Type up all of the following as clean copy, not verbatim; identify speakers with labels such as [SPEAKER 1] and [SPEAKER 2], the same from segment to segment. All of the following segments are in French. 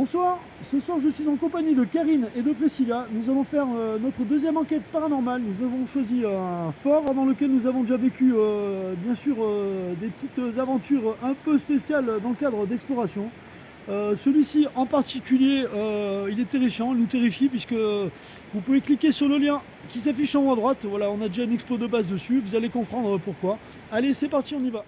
[SPEAKER 1] Bonsoir, ce soir je suis en compagnie de Karine et de Priscilla. Nous allons faire notre deuxième enquête paranormale. Nous avons choisi un fort dans lequel nous avons déjà vécu bien sûr des petites aventures un peu spéciales dans le cadre d'exploration. Celui-ci en particulier, il est terrifiant, il nous terrifie puisque vous pouvez cliquer sur le lien qui s'affiche en haut à droite. Voilà, on a déjà une expo de base dessus, vous allez comprendre pourquoi. Allez, c'est parti, on y va.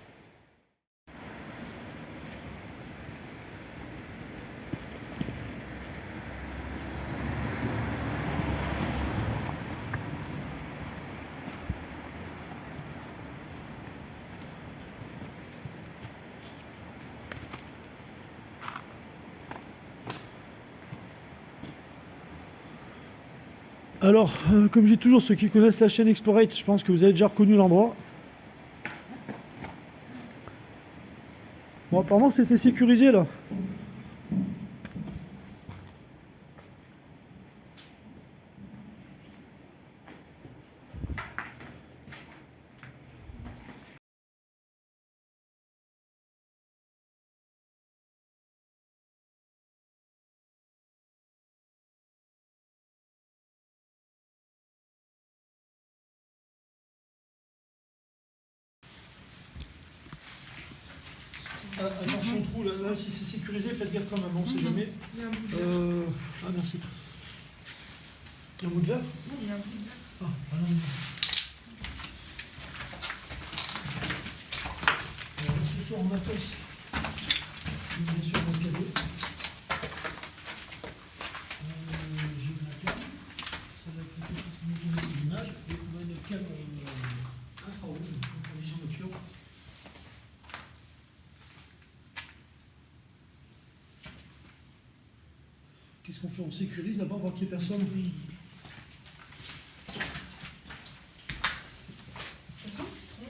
[SPEAKER 1] Alors, comme je dis toujours, ceux qui connaissent la chaîne Explorate, je pense que vous avez déjà reconnu l'endroit. Bon, apparemment c'était sécurisé là. Attention trou, là si c'est sécurisé, faites gaffe quand même, on sait jamais.
[SPEAKER 2] Il y a un bout de verre.
[SPEAKER 1] Ah merci. Il y a un bout de verre?
[SPEAKER 2] Oui, il y a un bout de verre.
[SPEAKER 1] Ah, non. Alors, ce soir on a tous, bien sûr, mon cadeau. J'ai une cam, ça va être quelque chose qui nous donne des images, et on a une cam infrarouge, donc en vision nocturne. Qu'est-ce qu'on fait? On sécurise d'abord, voir qu'il n'y ait personne. Oui.
[SPEAKER 2] Ça sent le citron.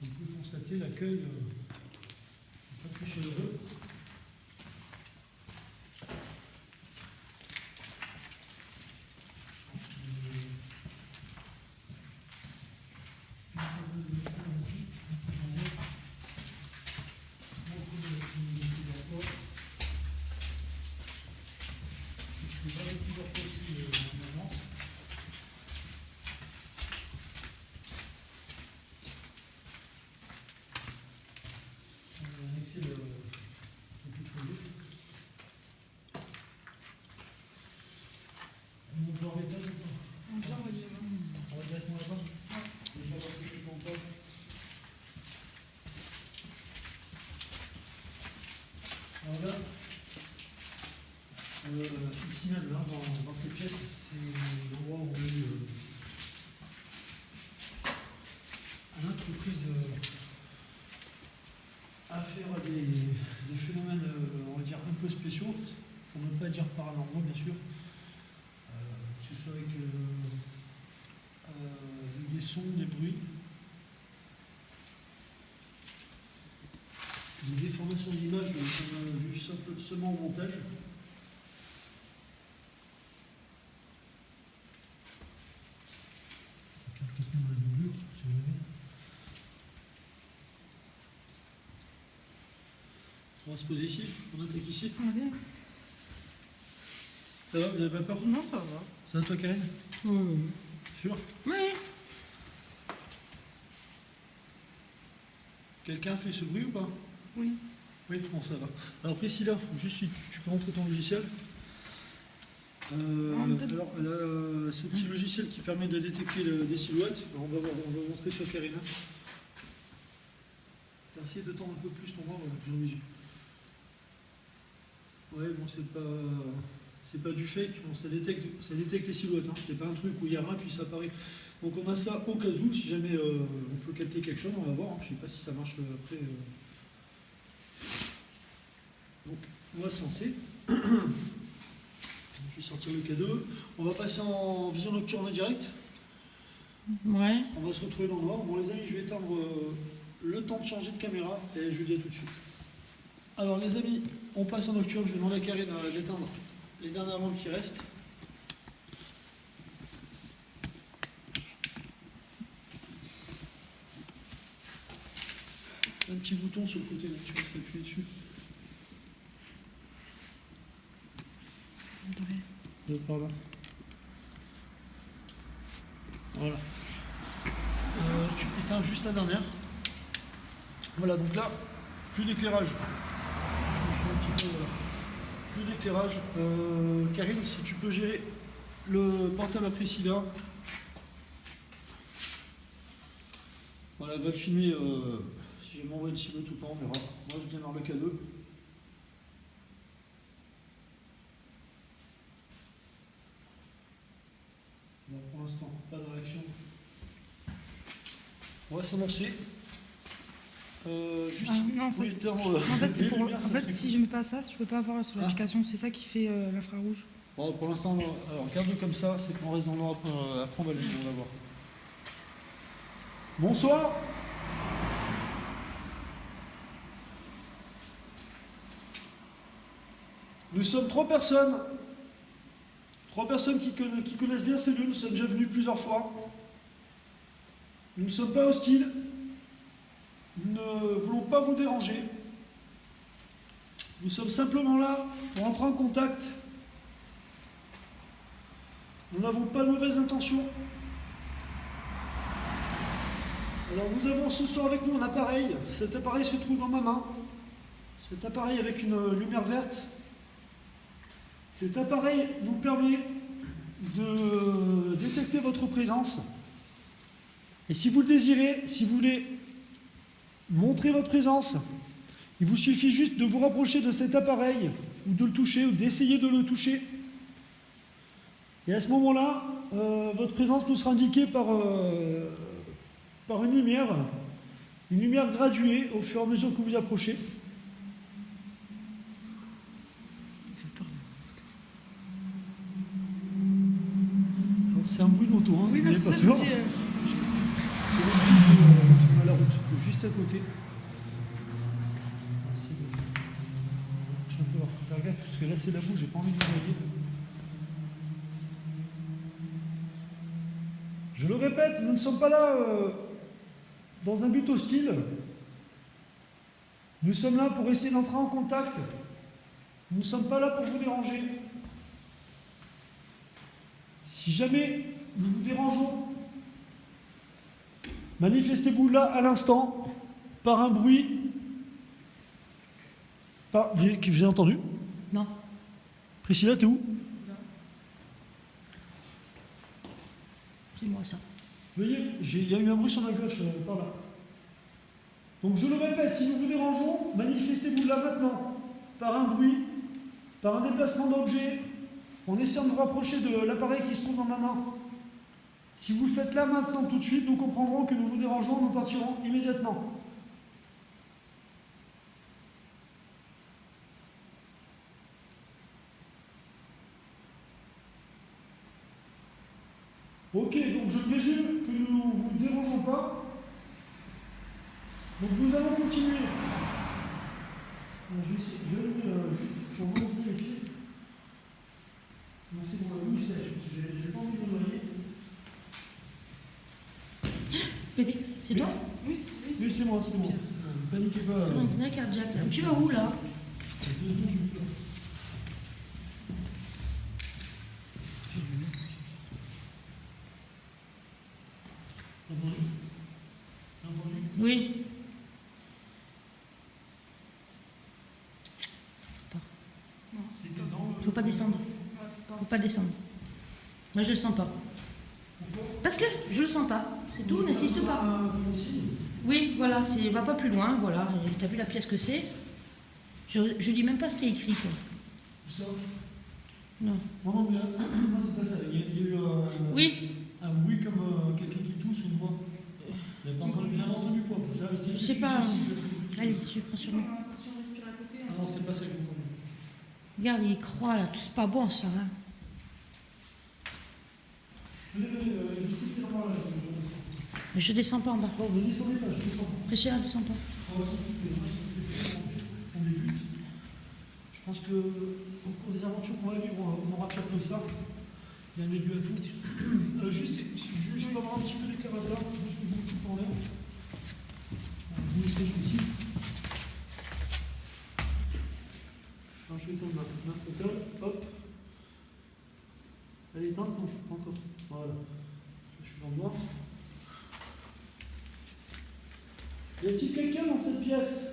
[SPEAKER 1] On peut constater l'accueil pas très chaleureux. Alors là, ici même, là, dans ces pièces, c'est l'endroit où on a eu à maintes reprises affaire à des phénomènes, on va dire, un peu spéciaux, pour ne pas dire paranormaux, bien sûr, que ce soit avec des sons, des bruits, des déformations d'image qu'on a vu seulement au montage. On va se poser ici, on attaque ici.
[SPEAKER 2] Allez.
[SPEAKER 1] Ça va, vous n'avez pas peur?
[SPEAKER 2] Non, ça va.
[SPEAKER 1] Ça va toi, Karine?
[SPEAKER 2] Oui.
[SPEAKER 1] Sûr?
[SPEAKER 2] Oui.
[SPEAKER 1] Quelqu'un fait ce bruit ou pas?
[SPEAKER 2] Oui.
[SPEAKER 1] Oui, bon, ça va. Alors Priscilla, juste si tu peux montrer ton logiciel. Alors, elle a ce petit logiciel qui permet de détecter des silhouettes. Alors, on va montrer sur Karine. T'as essayé de tendre un peu plus ton bras, voilà, plus en mesure. Ouais, bon, c'est pas du fake, bon, ça détecte les silhouettes, hein. C'est pas un truc où il y a rien puis ça apparaît. Donc on a ça au cas où, si jamais on peut capter quelque chose, on va voir, hein. Je sais pas si ça marche après. Donc, on va censer. Je vais sortir le K2. On va passer en vision nocturne direct.
[SPEAKER 3] Ouais.
[SPEAKER 1] On va se retrouver dans le noir. Bon les amis, je vais éteindre le temps de changer de caméra et je vous dis à tout de suite. Alors les amis, on passe en nocturne. Je vais demander à Karine d'éteindre les dernières lampes qui restent. Un petit bouton sur le côté, là, tu restes appuyé dessus. De par là. Voilà. Tu éteins juste la dernière. Voilà, donc là, plus d'éclairage. Voilà. Plus d'éclairage. Karine, si tu peux gérer le portable à Priscilla. Voilà, elle va le filmer. Si je m'envoie une silhouette ou pas, on verra. Moi, je démarre le K2. Bon, pour l'instant, pas de réaction. On va s'annoncer. Juste,
[SPEAKER 3] non, en fait,
[SPEAKER 1] oui,
[SPEAKER 3] c'est pour. En fait, si je mets pas ça, je peux pas voir sur l'application. C'est ça qui fait l'infrarouge.
[SPEAKER 1] Bon, pour l'instant, alors garde-le comme ça, c'est qu'on reste dans le noir. Après, on va va voir. Bonsoir. Nous sommes 3 personnes. 3 personnes qui connaissent bien ces lieux. Nous sommes déjà venus plusieurs fois. Nous ne sommes pas hostiles. Nous ne voulons pas vous déranger. Nous sommes simplement là pour entrer en contact. Nous n'avons pas de mauvaises intentions. Alors nous avons ce soir avec nous un appareil. Cet appareil se trouve dans ma main. Cet appareil avec une lumière verte. Cet appareil nous permet de détecter votre présence. Et si vous le désirez, si vous voulez montrer votre présence, il vous suffit juste de vous rapprocher de cet appareil, ou de le toucher, ou d'essayer de le toucher. Et à ce moment-là, votre présence nous sera indiquée par une lumière graduée au fur et à mesure que vous vous approchez. C'est un bruit de moto, hein.
[SPEAKER 3] Oui, non, c'est ça, je
[SPEAKER 1] peur.
[SPEAKER 3] dis.
[SPEAKER 1] À la route, juste à côté. Je vais pouvoir faire gaffe parce que là c'est la boue, j'ai pas envie de m'envoyer. Je le répète, nous ne sommes pas là dans un but hostile. Nous sommes là pour essayer d'entrer en contact. Nous ne sommes pas là pour vous déranger. Si jamais nous vous dérangeons, manifestez-vous là à l'instant par un bruit que vous avez entendu.
[SPEAKER 3] Non.
[SPEAKER 1] Priscilla, t'es où?
[SPEAKER 3] C'est moi ça.
[SPEAKER 1] Veuillez, il y a eu un bruit sur ma gauche, par là. Donc je le répète, si nous vous dérangeons, manifestez-vous là maintenant par un bruit, par un déplacement d'objet, en essayant de vous rapprocher de l'appareil qui se trouve dans ma main. Si vous le faites là maintenant tout de suite, nous comprendrons que nous vous dérangeons, nous partirons immédiatement. Ok, donc je présume que nous ne vous dérangeons pas. Donc nous allons continuer. Je vais juste vérifier. Non, c'est bon, oui, j'ai pas envie de me noyer.
[SPEAKER 3] Pédé, c'est toi?
[SPEAKER 2] Oui,
[SPEAKER 1] Oui, c'est moi, c'est moi. Ne paniquez pas.
[SPEAKER 3] On dirait un cardiaque là. Tu vas où là? Oui. Faut pas descendre. Faut pas descendre. Moi je le sens pas. Parce que je le sens pas. C'est tout, n'insiste pas. Oui, voilà, va pas plus loin, voilà. T'as vu la pièce que c'est? Je dis même pas ce qui est écrit, quoi.
[SPEAKER 1] Ça?
[SPEAKER 3] Non.
[SPEAKER 1] Non, mais là, moi c'est pas ça. Il y a eu un bruit comme quelqu'un qui tousse ou une voix. Vous n'avez pas entendu, bien entendu quoi?
[SPEAKER 3] Je sais pas. Allez, je prends sur moi.
[SPEAKER 1] Ah non, c'est pas ça que vous entendez.
[SPEAKER 3] Regarde, il croit là, tout c'est pas bon ça. Hein.
[SPEAKER 1] Juste là.
[SPEAKER 3] Mais je descends pas en bas.
[SPEAKER 1] Non, ne descendez pas, je descends.
[SPEAKER 3] Précieuse, ne descends pas.
[SPEAKER 1] On va s'occuper, on débute. Je pense que au cours des aventures qu'on va vivre, on aura peut-être que ça. Il y a un début à tout. Juste, je vais avoir un petit peu d'éclairage là, juste que vous tout en l'air. Vous laissez aussi. Alors je vais éteindre ma photo. Hop. Elle est éteinte, non? Pas encore. Voilà. Je suis dans le noir. Y a-t-il quelqu'un dans cette pièce?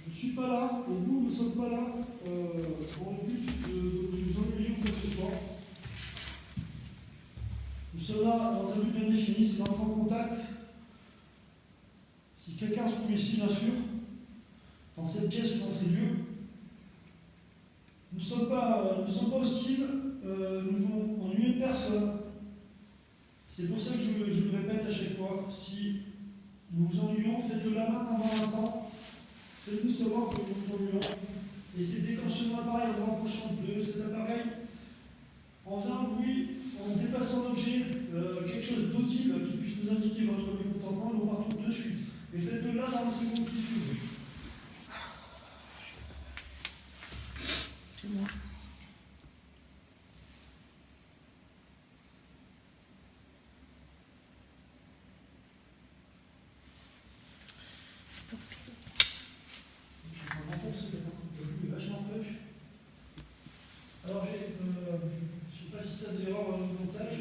[SPEAKER 1] Je ne suis pas là, et nous ne sommes pas là dans le but de vous ennuyer ou quoi que ce soit. Nous sommes là dans un but bien défini, c'est d'entrer en contact. Si quelqu'un se trouve ici, bien sûr, dans cette pièce ou dans ces lieux, nous ne sommes pas hostiles, nous ne voulons ennuyer personne. C'est pour ça que je le répète à chaque fois, si nous vous ennuyons, faites-le là maintenant dans l'instant. Faites-nous savoir que nous vous ennuyons. Et c'est déclencher mon appareil en rapprochant de cet appareil, en faisant un bruit, en déplaçant un objet, quelque chose d'audible qui puisse nous indiquer votre mécontentement, nous partons de suite. Et faites-le là dans la seconde qui suit.
[SPEAKER 3] C'est moi.
[SPEAKER 1] Alors, je ne sais pas si ça se verra dans le montage.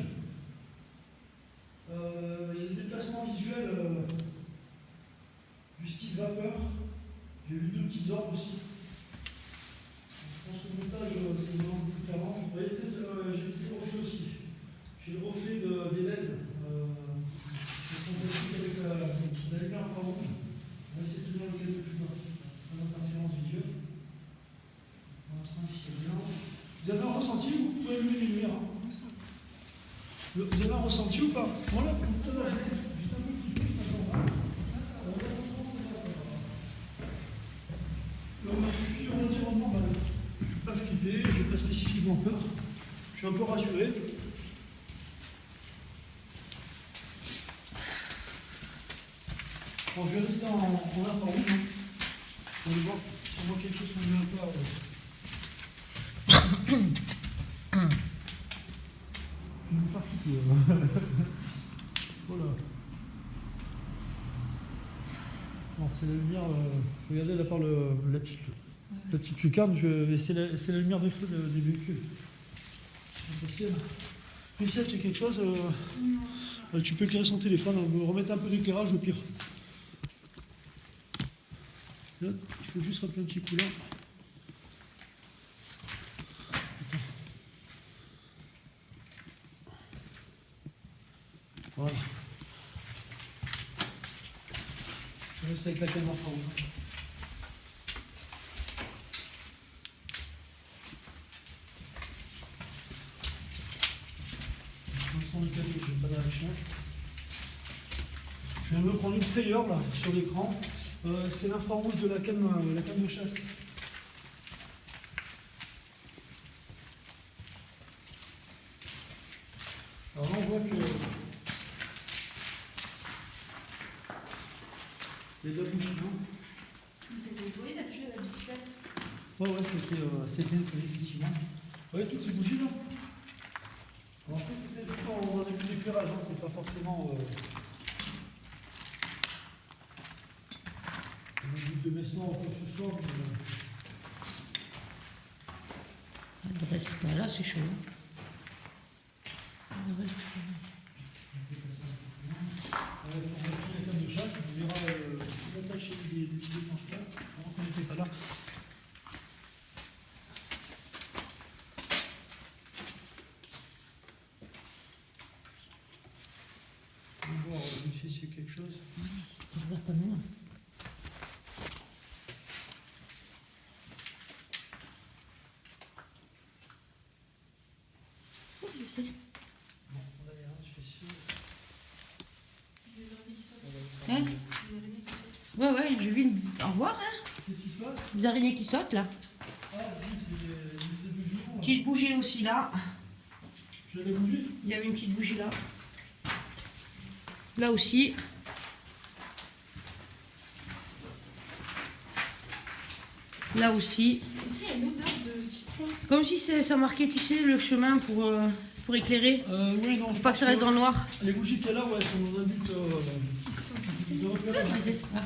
[SPEAKER 1] Il y a des déplacements visuels du style vapeur. J'ai vu deux petites orbes aussi. Je pense que le montage, c'est vraiment plus clairement. Vous voyez, peut-être, j'ai petit reflet aussi. J'ai le reflet des LED. Qui sont avec la lumière infrarouge. On va essayer de tenir le câble plus bas. Pas d'interférence visuelle. Pour l'instant, ici, il y a rien. Vous avez un ressenti ou vous pouvez allumer les lumières? Vous avez un ressenti ou pas? Voilà, tout à l'heure, j'étais un peu flippé, je t'attends pas. Franchement, c'est pas ça. Je suis relativement mal. Je ne suis pas flippé, je n'ai pas spécifiquement peur. Je suis un peu rassuré. Bon, je vais rester en infrarouge. On va voir si on voit quelque chose qu'on ne vient pas. Je vais me faire flipper. Voilà. Bon, c'est la lumière. Regardez là par la petite lucarne, c'est la lumière des feux des véhicules. Michel, tu as quelque chose tu peux éclairer son téléphone, on va remettre un peu d'éclairage au pire. Là, il faut juste rappeler un petit coup là. Voilà. Je reste avec la caméra infrarouge. Je n'ai pas de réaction. Je viens de me prendre une frayeur là sur l'écran. C'est l'infrarouge de la canne de chasse. Alors là on voit que il y a de la bougie, non?
[SPEAKER 2] Mais c'était nettoyé d'habitude à la bicyclette.
[SPEAKER 1] Ouais, c'était nettoyé, effectivement. Vous voyez toutes ces bougies là? Alors, après, c'était juste dans un début d'éclairage, hein, c'est pas forcément le but de Mesnor ou quoi que ce soit.
[SPEAKER 3] Le reste, là, c'est chaud. Le reste,
[SPEAKER 1] On va prendre la canne de chasse, on verra l'attache des petits déclencheurs, avant qu'on n'était pas là. On va voir s'il y a quelque chose.
[SPEAKER 3] je ne vois pas loin.
[SPEAKER 1] Bon, on a les reins, je suis sûr.
[SPEAKER 2] C'est des araignées qui sautent.
[SPEAKER 3] Hein?
[SPEAKER 2] Des araignées qui sautent.
[SPEAKER 3] Ouais, ouais, j'ai vu une... Au revoir, hein.
[SPEAKER 1] Qu'est-ce qui se passe?
[SPEAKER 3] Des araignées qui sautent, là.
[SPEAKER 1] Ah, oui, c'est des bougies.
[SPEAKER 3] Petite bougie aussi, là.
[SPEAKER 1] Je l'ai bougé.
[SPEAKER 3] Il y avait une petite bougie, là. Là aussi. Là aussi.
[SPEAKER 2] Ici, il y a une odeur de citron.
[SPEAKER 3] Comme si ça marquait, tu sais, le chemin pour éclairer.
[SPEAKER 1] Oui, non.
[SPEAKER 3] Faut pas que ça reste dans le noir.
[SPEAKER 1] Les bougies qu'il y a là, ouais, sont dans un but de repérage.
[SPEAKER 3] Ah,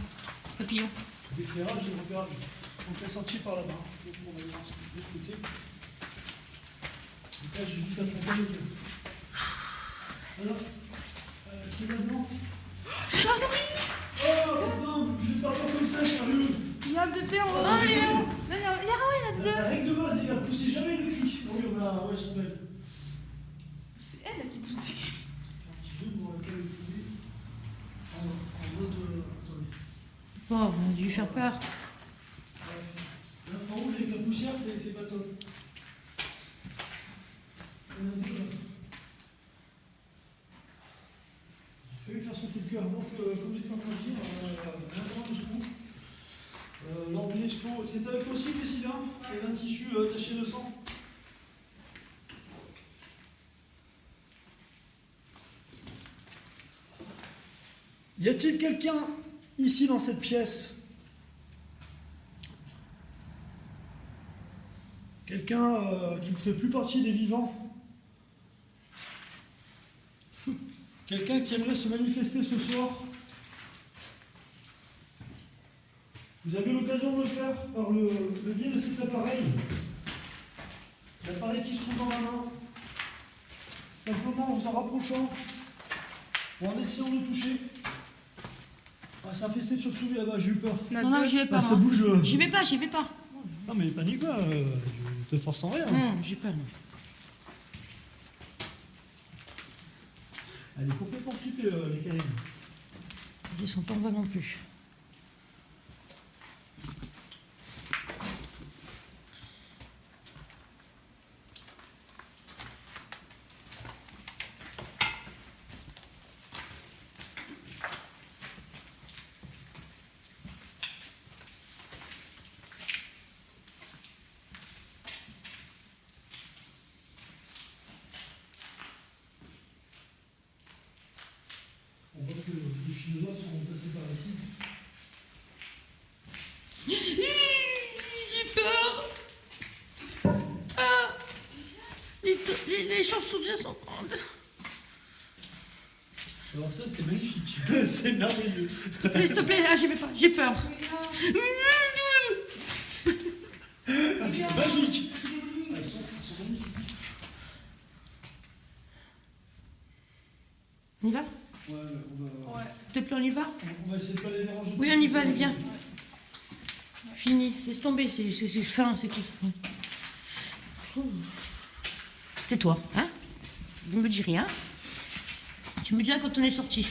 [SPEAKER 3] papillon.
[SPEAKER 1] D'éclairage et de repérage. On est sorti par là-bas. Donc on va aller voir de l'autre côté. Donc là, j'ai juste à fronter les deux. Voilà. C'est là-dedans. Oh putain, je vais faire pas comme ça, sérieux.
[SPEAKER 2] Il y a un bébé en haut.
[SPEAKER 3] Oh, il est où?
[SPEAKER 2] Non, il y a là-dedans.
[SPEAKER 1] La règle de base, les gars, poussez jamais le cri. Oui, on a. Ouais, elles sont belles.
[SPEAKER 2] C'est elle là qui pousse des cris.
[SPEAKER 1] Un petit jeu dans lequel vous pouvez. En mode. Attendez.
[SPEAKER 3] Oh, on a dû lui faire peur.
[SPEAKER 1] Là, en rouge avec la poussière, c'est pas top. On a deux là. J'ai failli faire son coup de cœur. Donc, comme j'étais en train de dire, maintenant de ce coup, lors d'une expo, c'est avec toi aussi, Priscilla, il y avait un tissu taché de sang. Y a-t-il quelqu'un ici dans cette pièce? Quelqu'un qui ne ferait plus partie des vivants? Quelqu'un qui aimerait se manifester ce soir? Vous avez l'occasion de le faire par le biais de cet appareil. L'appareil qui se trouve dans la main. Simplement en vous en rapprochant ou en essayant de toucher. Ah, c'est infesté de chauves-souris là-bas, j'ai eu peur.
[SPEAKER 3] Non, non, j'y vais pas.
[SPEAKER 1] Ah, ça
[SPEAKER 3] moi.
[SPEAKER 1] bouge.
[SPEAKER 3] J'y vais pas, j'y vais pas.
[SPEAKER 1] Non mais panique pas, je te force en rien.
[SPEAKER 3] Non, j'ai pas. Non.
[SPEAKER 1] Elle est complètement flippée, les Karine.
[SPEAKER 3] Ils sont pas en bas non plus.
[SPEAKER 1] On voit que les philosophes sont passés par ici.
[SPEAKER 3] J'ai peur. Ah, les chauves-souris sont grandes.
[SPEAKER 1] Alors ça, c'est magnifique. C'est merveilleux.
[SPEAKER 3] S'il te plaît, ah, j'y vais pas, j'ai peur.
[SPEAKER 1] Ah, c'est magique. Elles sont magnifiques.
[SPEAKER 3] On y va?
[SPEAKER 1] Ouais, on va...
[SPEAKER 2] Ouais.
[SPEAKER 3] S'il te plaît, on y va?
[SPEAKER 1] On va essayer de pas les déranger.
[SPEAKER 3] Oui, on y va, allez, viens. Fini, laisse tomber, c'est fin, c'est tout. Tais-toi, hein? Ne me dis rien. Tu me diras quand on est sorti.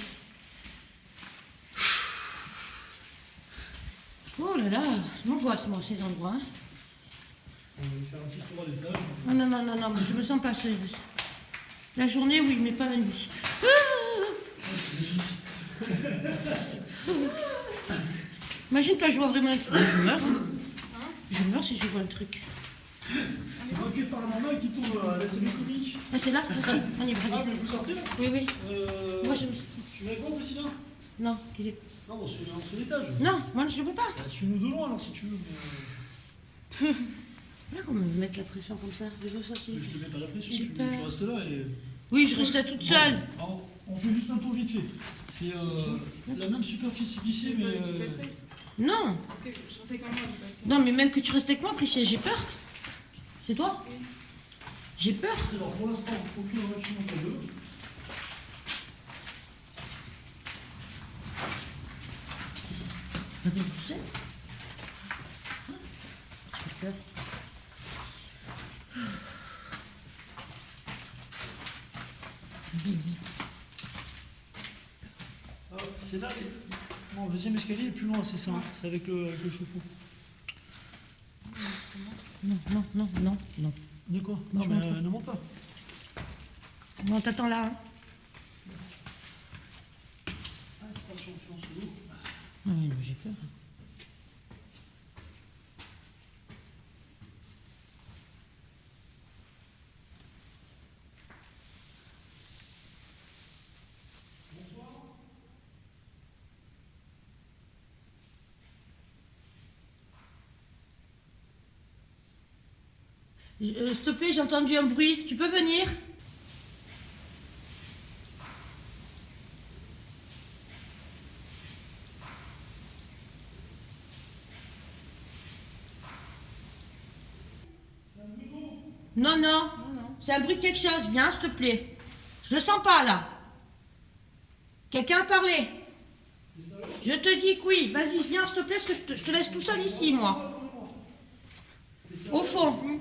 [SPEAKER 3] Oh là là, je m'angoisse, moi, ces endroits. Hein.
[SPEAKER 1] On va faire un petit tour à l'étage.
[SPEAKER 3] Oh non, non, non, non, je me sens pas. La journée, oui, mais pas la nuit. Imagine-toi, je vois vraiment un truc. Je meurs. Hein. Je meurs si je vois un truc.
[SPEAKER 1] C'est une enquête paranormale qui tourne à la série comique.
[SPEAKER 3] Ah, c'est là, sorti. On y va.
[SPEAKER 1] Ah, mais vous sortez là?
[SPEAKER 3] Oui, oui. Moi, je...
[SPEAKER 1] Tu vas quoi, Priscilla?
[SPEAKER 3] Non,
[SPEAKER 1] Non, on se l'étage.
[SPEAKER 3] non, moi, je peux pas.
[SPEAKER 1] Bah, suis-nous de loin alors si tu veux. Mais...
[SPEAKER 3] Là, comment me mettre la pression comme ça? Je veux sortir.
[SPEAKER 1] Je te mets pas la pression,
[SPEAKER 3] J'ai
[SPEAKER 1] tu
[SPEAKER 3] peur.
[SPEAKER 1] restes là et...
[SPEAKER 3] Oui, je reste là toute seule.
[SPEAKER 1] Alors, on fait juste un tour vite fait. C'est la même superficie qu'ici, mais...
[SPEAKER 3] Non.
[SPEAKER 2] Ok, je sais comment on est passé.
[SPEAKER 3] Non, mais même que tu restes avec moi, Priscilla, j'ai peur. C'est toi? J'ai peur.
[SPEAKER 1] Alors pour l'instant, aucune réaction entre les deux.
[SPEAKER 3] Ah, mais tu sais. Hein? J'ai peur.
[SPEAKER 1] Ah, c'est là, bon, le deuxième escalier est plus loin, c'est ça, hein, c'est avec le chauffe-eau.
[SPEAKER 3] Non, non, non, non, non.
[SPEAKER 1] De quoi?
[SPEAKER 3] Non,
[SPEAKER 1] Non,
[SPEAKER 3] je
[SPEAKER 1] mais
[SPEAKER 3] monte pas.
[SPEAKER 1] ne monte pas.
[SPEAKER 3] On t'attend là. Hein.
[SPEAKER 1] Attention, sous l'eau.
[SPEAKER 3] Oui, j'ai peur. S'il te plaît, j'ai entendu un bruit. Tu peux venir? Non, non. C'est un bruit de quelque chose. Viens, s'il te plaît. Je le sens pas, là. Quelqu'un a parlé? Je te dis que oui. Vas-y, viens, s'il te plaît, parce que je te laisse tout seul ici, moi. Au fond.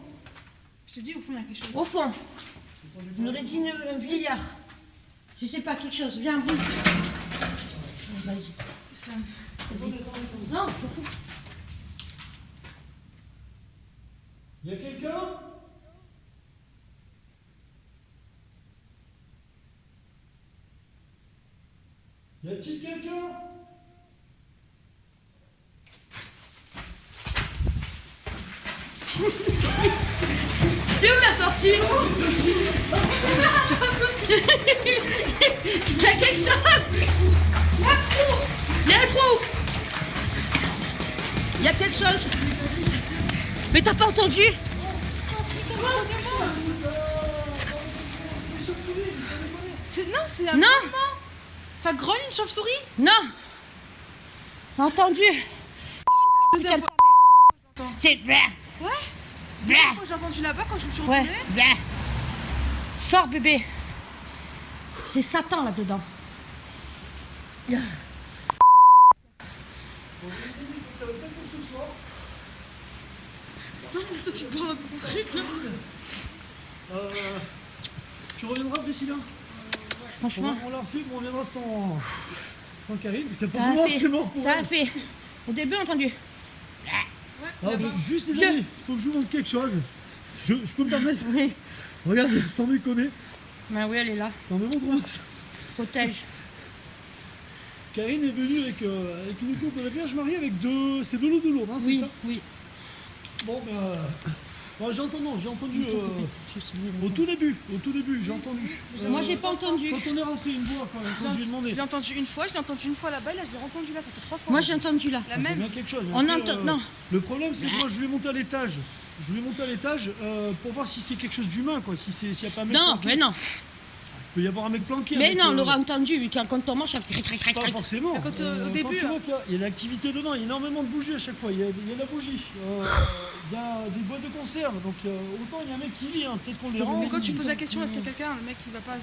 [SPEAKER 2] Je te dis, au fond, il y a quelque chose.
[SPEAKER 3] Au fond. On aurait dit un vieillard. Je sais pas, quelque chose. Viens, bouge. Vas-y.
[SPEAKER 2] Ça-
[SPEAKER 3] Non, au fond.
[SPEAKER 1] Il y a quelqu'un? Y a-t-il quelqu'un?
[SPEAKER 3] C'est où la sortie? Il y a quelque chose. Il y a un trou. Il y a un trou. Il y a quelque chose. Mais t'as pas entendu?
[SPEAKER 2] Non, c'est un
[SPEAKER 3] Non.
[SPEAKER 2] grognement. Ça grogne une chauve-souris?
[SPEAKER 3] Non. T'as entendu?
[SPEAKER 2] Deuxième fois.
[SPEAKER 3] C'est...
[SPEAKER 2] Ouais.
[SPEAKER 3] Blah.
[SPEAKER 2] Deuxième fois que j'ai entendu là-bas quand je me suis
[SPEAKER 3] Ouais.
[SPEAKER 2] retournée.
[SPEAKER 3] Blah. Sors, bébé. C'est Satan là-dedans.
[SPEAKER 2] Putain, mais toi tu parles de ton truc là.
[SPEAKER 1] Tu reviendras, Priscilla?
[SPEAKER 3] Franchement,
[SPEAKER 1] On l'a refait, mais on reviendra sans Karine, parce que
[SPEAKER 3] ça
[SPEAKER 1] pour
[SPEAKER 3] a
[SPEAKER 1] moi, c'est mort
[SPEAKER 3] fait.
[SPEAKER 1] pour
[SPEAKER 3] Ça
[SPEAKER 1] elle.
[SPEAKER 3] a fait. Au début, entendu.
[SPEAKER 1] Ah, juste les
[SPEAKER 3] Vieux.
[SPEAKER 1] amis, faut que je vous montre quelque chose. Je peux me permettre?
[SPEAKER 3] Oui.
[SPEAKER 1] Regarde, sans déconner.
[SPEAKER 3] Ben oui, elle est là.
[SPEAKER 1] Non mais montre-moi ça.
[SPEAKER 3] Protège.
[SPEAKER 1] Karine est venue avec une icône de la Vierge Marie avec deux... C'est de l'eau de Lourdes, hein,
[SPEAKER 3] Oui,
[SPEAKER 1] c'est ça?
[SPEAKER 3] oui.
[SPEAKER 1] Bon, ben... ouais, j'ai entendu au tout début, j'ai entendu.
[SPEAKER 3] Moi, j'ai pas entendu.
[SPEAKER 1] Quand on est rentré une fois, quand je lui ai demandé.
[SPEAKER 2] Je l'ai entendu une fois, je l'ai entendu une fois là-bas, et là je l'ai entendu là, ça fait 3 fois.
[SPEAKER 3] Moi, j'ai entendu là.
[SPEAKER 2] La
[SPEAKER 1] Il y a
[SPEAKER 2] même.
[SPEAKER 1] bien quelque chose. mais
[SPEAKER 3] On
[SPEAKER 1] après,
[SPEAKER 3] entend. Non.
[SPEAKER 1] Le problème, c'est que moi, je voulais monter à l'étage. Pour voir si c'est quelque chose d'humain, quoi. S'il n'y a pas un mec
[SPEAKER 3] Non,
[SPEAKER 1] planqué.
[SPEAKER 3] mais non.
[SPEAKER 1] Il peut y avoir un mec planqué.
[SPEAKER 3] Mais
[SPEAKER 1] avec,
[SPEAKER 3] non, on l'aura entendu. Quand on marche, ça fait...
[SPEAKER 1] Pas forcément.
[SPEAKER 2] Quand, au début,
[SPEAKER 1] Quand tu
[SPEAKER 2] là.
[SPEAKER 1] vois qu'il y a de l'activité dedans, il y a énormément de bougies à chaque fois. Il y a de la bougie. Il y a des boîtes de conserve. Donc autant il y a un mec qui vit, hein. Peut-être qu'on les rend.
[SPEAKER 2] Mais quand tu poses la question, est-ce qu'il y a quelqu'un, le mec il va pas.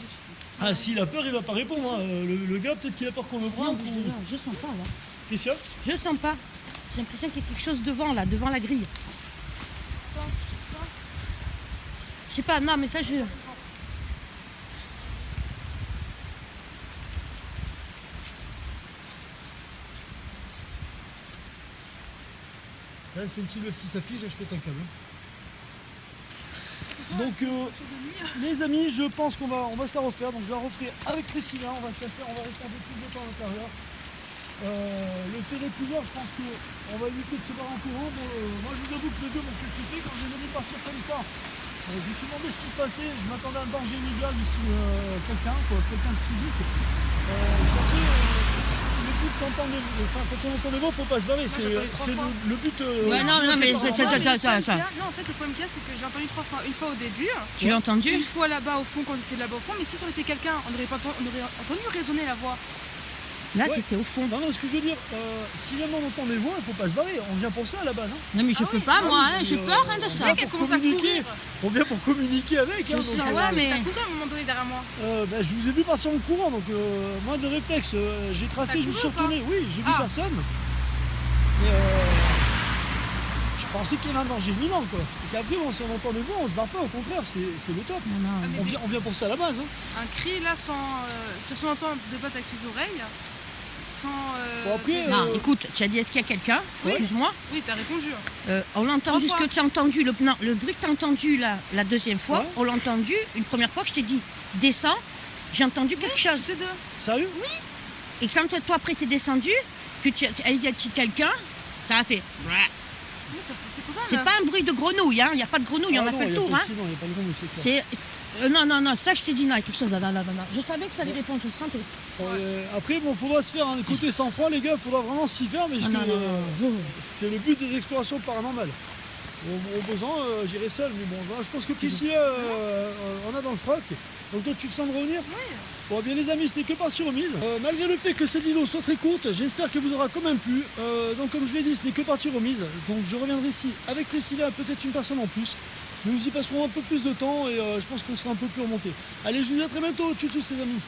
[SPEAKER 1] Ah, s'il a peur, il va pas répondre. Hein. Le gars, peut-être qu'il a peur qu'on le prenne.
[SPEAKER 3] Non, je sens pas là.
[SPEAKER 1] Qu'est-ce qu'il y a?
[SPEAKER 3] Je sens pas. J'ai l'impression qu'il y a quelque chose devant là, devant la grille. Je sais pas, non, mais ça je.
[SPEAKER 1] Là, c'est une silhouette qui s'affiche, je pète un câble. Donc, les amis, je pense qu'on va se la refaire. Donc, je la referai avec Priscilla. On va se la faire, on va rester un peu plus de temps à l'intérieur. Le fait d'être plusieurs, je pense qu'on va éviter de se barrer en courant. Bon, moi, je vous avoue que les deux m'ont fait flipper quand j'ai demandé de partir comme ça. Je me suis demandé ce qui se passait. Je m'attendais à un danger immédiat du style quelqu'un de physique. Le but quand on entend des mots, faut pas se barrer. C'est le but.
[SPEAKER 3] Ouais, non, mais ça.
[SPEAKER 2] Non, en fait, le problème qu'il y a, c'est que j'ai entendu 3 fois. Une fois au début,
[SPEAKER 3] Tu l'as entendu?
[SPEAKER 2] une fois là-bas au fond, quand j'étais là-bas au fond, mais si ça aurait été quelqu'un, on aurait entendu résonner la voix.
[SPEAKER 3] Là,
[SPEAKER 1] Ouais.
[SPEAKER 3] c'était au fond.
[SPEAKER 1] Non, ce que je veux dire, si jamais on entend des voix, il faut pas se barrer. On vient pour ça à la base. Hein.
[SPEAKER 3] Non, mais je peux pas, moi, hein, j'ai peur hein, de
[SPEAKER 1] on
[SPEAKER 3] ça.
[SPEAKER 1] vient
[SPEAKER 2] qu'elle
[SPEAKER 1] pour
[SPEAKER 2] commence à
[SPEAKER 1] communiquer.
[SPEAKER 2] courir.
[SPEAKER 1] On vient pour communiquer avec. Hein,
[SPEAKER 3] Je
[SPEAKER 1] donc,
[SPEAKER 3] sens, ouais, mais.
[SPEAKER 2] T'as couru à un moment donné derrière moi.
[SPEAKER 1] je vous ai vu partir en courant, donc moi de réflexe, j'ai tracé,
[SPEAKER 2] T'as
[SPEAKER 1] je me suis
[SPEAKER 2] couru ou pas?
[SPEAKER 1] retourné. Oui, j'ai vu
[SPEAKER 2] Ah.
[SPEAKER 1] personne. Mais je pensais qu'il y avait un danger imminent, quoi. Parce qu'après, si on entend des voix, on se barre pas, au contraire, c'est le top.
[SPEAKER 3] Non, non.
[SPEAKER 2] Ah, mais
[SPEAKER 1] On vient pour ça à la base. Hein.
[SPEAKER 2] un cri là sans. Si on entend de base avec les oreilles, sans.
[SPEAKER 1] Bon, après,
[SPEAKER 3] Non, écoute, tu as dit est-ce qu'il y a quelqu'un?
[SPEAKER 1] Oui.
[SPEAKER 3] Excuse-moi.
[SPEAKER 2] Oui, t'as répondu.
[SPEAKER 3] On l'a entendu, ce
[SPEAKER 2] 3
[SPEAKER 3] que
[SPEAKER 2] fois.
[SPEAKER 3] tu as entendu, le bruit que tu as entendu la deuxième fois,
[SPEAKER 1] Ouais.
[SPEAKER 3] on l'a entendu une première fois que je t'ai dit descends, j'ai entendu quelque chose.
[SPEAKER 2] C'est deux.
[SPEAKER 1] Sérieux?
[SPEAKER 3] Et quand toi après t'es descendu, que tu as dit quelqu'un, ça a fait.
[SPEAKER 2] Oui, c'est pour ça.
[SPEAKER 3] C'est pas un bruit de grenouille, hein. Il n'y a pas de grenouille, on a fait le tour. Hein.
[SPEAKER 1] Non, il n'y a pas de grenouille, c'est clair.
[SPEAKER 3] Non, ça je t'ai dit non, quelque chose. Non. Je savais que ça allait répondre, je le sentais.
[SPEAKER 1] Après, bon, faudra se faire un côté sans froid, les gars, faudra vraiment s'y faire, mais c'est le but des explorations paranormales. Au besoin, j'irai seul, mais bon, je pense que Priscilla, on a dans le froc. Donc toi, tu te sens de revenir?
[SPEAKER 2] Oui.
[SPEAKER 1] Bon, bien les amis, ce n'est que partie remise. Malgré le fait que cette vidéo soit très courte, j'espère qu'elle vous aura quand même plu. Donc comme je l'ai dit, ce n'est que partie remise. Donc je reviendrai ici avec Priscilla, peut-être une personne en plus. Nous y passerons un peu plus de temps et je pense qu'on sera un peu plus remonté. Allez, je vous dis à très bientôt. Tchou tchou, les amis.